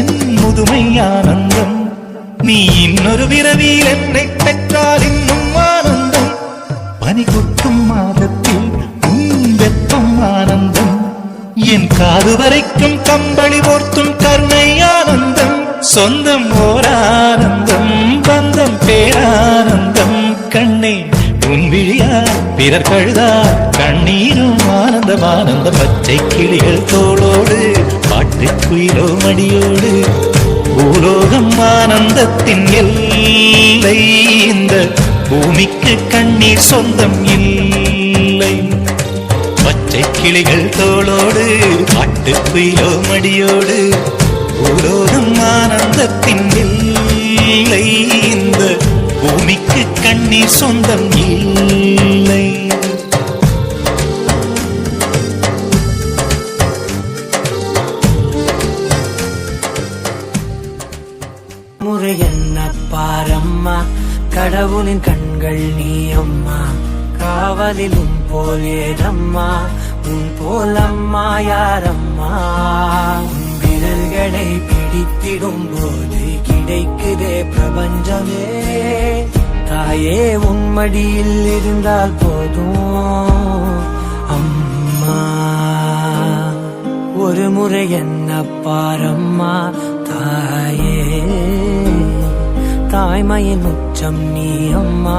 என் முதுமை ஆனந்தம். நீ இன்னொரு விரவியில் என்னை பெற்றால் இன்னும் ஆனந்தம். பனி கொட்டும் மாதத்தில் வெப்பம் ஆனந்தம். என் காது வரைக்கும் கம்பளி போர்த்தும் கருணை ஆனந்தம். சொந்தம் ஓர் ஆனந்தம், பந்தம் பேரானந்தம். கண்ணே உன் விழியா பிறர் கழுதா கண்ணீரும் ஆனந்தம் ஆனந்தம். பச்சை கிளிகள் தோளோடு பாட்டு குயிலோ மடியோடு பூலோகம் ஆனந்தத்தின் எல்லை. இந்த பூமிக்கு கண்ணீர் சொந்தம் இல்லை. பச்சை கிளிகள் தோளோடு பாட்டு குயிலோ மடியோடு பூலோகம் ஆனந்தத்தின் எல்லை. இந்த பூமிக்கு கண்ணீர் சொந்தம் இல்லை. முறை என்ன பாரம்மா, கடவுளின் கண்கள் நீ அம்மா. காவலிலும் போல் ஏதம்மா, உன் போலம்மா யாரம்மா. உன் விரல்களை பிடித்திடும் போது கிடைக்குதே பிரபஞ்சமே. தாயே உன் மடியில் இருந்தால் போதும் அம்மா. ஒரு முறை என்ன பாரம்மா தாயே, தாய்மையின் உச்சம் நீ அம்மா.